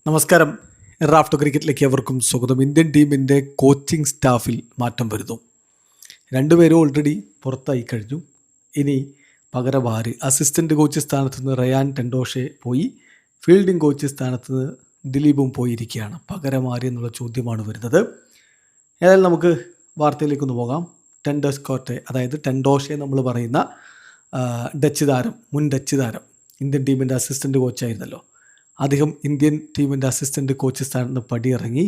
നമസ്കാരം. റാഫ്റ്റോ ക്രിക്കറ്റിലേക്ക് എവർക്കും സ്വാഗതം. ഇന്ത്യൻ ടീമിൻ്റെ കോച്ചിങ് സ്റ്റാഫിൽ മാറ്റം വരുന്നു. രണ്ടുപേരും ഓൾറെഡി പുറത്തായി കഴിഞ്ഞു. ഇനി പകരം ആര്? അസിസ്റ്റൻ്റ് കോച്ച് സ്ഥാനത്ത് നിന്ന് റയാൻ ടെൻഡോഷെ പോയി, ഫീൽഡിംഗ് കോച്ച് സ്ഥാനത്ത് നിന്ന് ദിലീപും പോയിരിക്കുകയാണ്. പകരം ആര് എന്നുള്ള ചോദ്യമാണ് വരുന്നത്. ഏതായാലും നമുക്ക് വാർത്തയിലേക്കൊന്ന് പോകാം. ടെൻഡോസ്കോട്ടെ, അതായത് ടെൻഡോഷെ നമ്മൾ പറയുന്ന മുൻ ഡച്ച് താരം ഇന്ത്യൻ ടീമിൻ്റെ അസിസ്റ്റൻ്റ് കോച്ചായിരുന്നല്ലോ. അദ്ദേഹം ഇന്ത്യൻ ടീമിൻ്റെ അസിസ്റ്റൻ്റ് കോച്ച് സ്ഥാനത്ത് നിന്ന് പടിയിറങ്ങി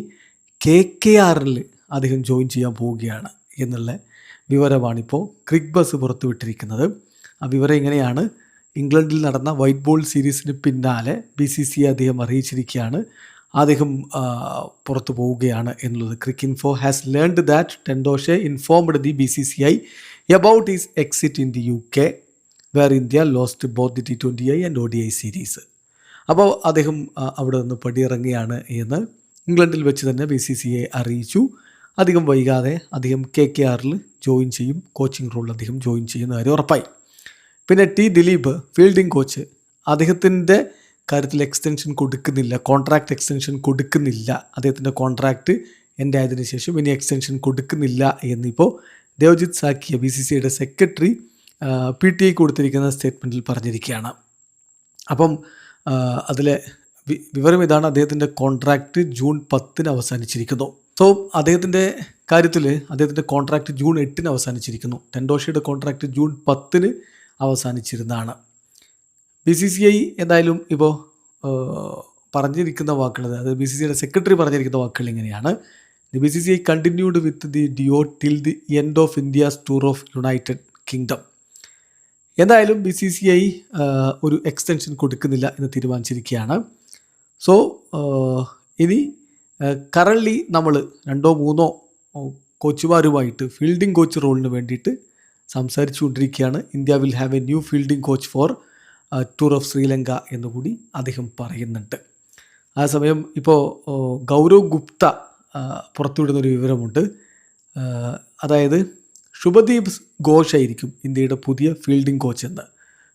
KKRൽ അദ്ദേഹം ജോയിൻ ചെയ്യാൻ പോവുകയാണ് എന്നുള്ള വിവരമാണിപ്പോൾ ക്രിക്ക് ബസ് പുറത്തുവിട്ടിരിക്കുന്നത്. ആ വിവരം ഇങ്ങനെയാണ്: ഇംഗ്ലണ്ടിൽ നടന്ന വൈറ്റ് ബോൾ സീരീസിന് പിന്നാലെ BCCI അദ്ദേഹം അറിയിച്ചിരിക്കുകയാണ് അദ്ദേഹം പുറത്തു പോവുകയാണ് എന്നുള്ളത്. Cricinfo has learned that ten Doeschate informed the BCCI about his exit in the UK where India lost both the T20I and ODI series. അപ്പോൾ അദ്ദേഹം അവിടെ നിന്ന് പടിയിറങ്ങുകയാണ് എന്ന് ഇംഗ്ലണ്ടിൽ വെച്ച് തന്നെ BCCI അറിയിച്ചു. അധികം വൈകാതെ അദ്ദേഹം KKRൽ ജോയിൻ ചെയ്യും. കോച്ചിങ് റോളിൽ അദ്ദേഹം ജോയിൻ ചെയ്യുന്ന കാര്യം ഉറപ്പായി. പിന്നെ ദിലീപ്, ഫീൽഡിംഗ് കോച്ച്, അദ്ദേഹത്തിൻ്റെ കാര്യത്തിൽ എക്സ്റ്റൻഷൻ കൊടുക്കുന്നില്ല, കോൺട്രാക്റ്റ് എക്സ്റ്റൻഷൻ കൊടുക്കുന്നില്ല. അദ്ദേഹത്തിൻ്റെ കോൺട്രാക്റ്റ് എൻ്റെ ആയതിനു ശേഷം ഇനി എക്സ്റ്റൻഷൻ കൊടുക്കുന്നില്ല എന്നിപ്പോൾ ദേവജിത്ത് സാക്കിയ, BCCIയുടെ സെക്രട്ടറി, PTI കൊടുത്തിരിക്കുന്ന സ്റ്റേറ്റ്മെൻറ്റിൽ പറഞ്ഞിരിക്കുകയാണ്. അപ്പം അതിലെ വിവരം ഇതാണ്: അദ്ദേഹത്തിൻ്റെ കോൺട്രാക്റ്റ് ജൂൺ 10 അവസാനിച്ചിരിക്കുന്നു. സോ അദ്ദേഹത്തിൻ്റെ കാര്യത്തിൽ അദ്ദേഹത്തിൻ്റെ കോൺട്രാക്റ്റ് ജൂൺ 8 അവസാനിച്ചിരിക്കുന്നു. ടെൻഡോഷയുടെ കോൺട്രാക്റ്റ് ജൂൺ 10 അവസാനിച്ചിരുന്നതാണ്. BCCI എന്തായാലും ഇപ്പോൾ പറഞ്ഞിരിക്കുന്ന വാക്കുകൾ, അതായത് BCCIയുടെ സെക്രട്ടറി പറഞ്ഞിരിക്കുന്ന വാക്കുകൾ ഇങ്ങനെയാണ്: The BCCI continued with the DO till the end of India's tour of United Kingdom. എന്തായാലും BCCI ഒരു എക്സ്റ്റൻഷൻ കൊടുക്കുന്നില്ല എന്ന് തീരുമാനിച്ചിരിക്കുകയാണ്. സോ ഇനി കറൻലി നമ്മൾ 2-3 കോച്ചുമാരുമായിട്ട് ഫീൽഡിംഗ് കോച്ച് റോളിന് വേണ്ടിയിട്ട് സംസാരിച്ചുകൊണ്ടിരിക്കുകയാണ്. India will have a new fielding coach for tour of Sri Lanka എന്നുകൂടി അദ്ദേഹം പറയുന്നുണ്ട്. ആ സമയം ഇപ്പോൾ ഗൗരവ് ഗുപ്ത പുറത്തുവിടുന്നൊരു വിവരമുണ്ട്. അതായത് ശുഭദീപ് ഘോഷ് ആയിരിക്കും ഇന്ത്യയുടെ പുതിയ ഫീൽഡിംഗ് കോച്ച് എന്ന്.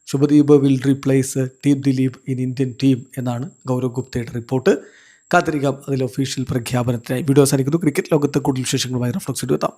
Shubhdeep will replace Dilip in Indian team എന്നാണ് ഗൗരവ് ഗുപ്തയുടെ റിപ്പോർട്ട്. കാത്തിരിക്കാം അതിൽ ഒഫീഷ്യൽ പ്രഖ്യാപനത്തിനായി. വീഡിയോ അവസാനിക്കുന്നു. ക്രിക്കറ്റ് ലോകത്തെ കൂടുതൽ വിശേഷങ്ങളുമായി റഫ്ലക്സ് എത്താം.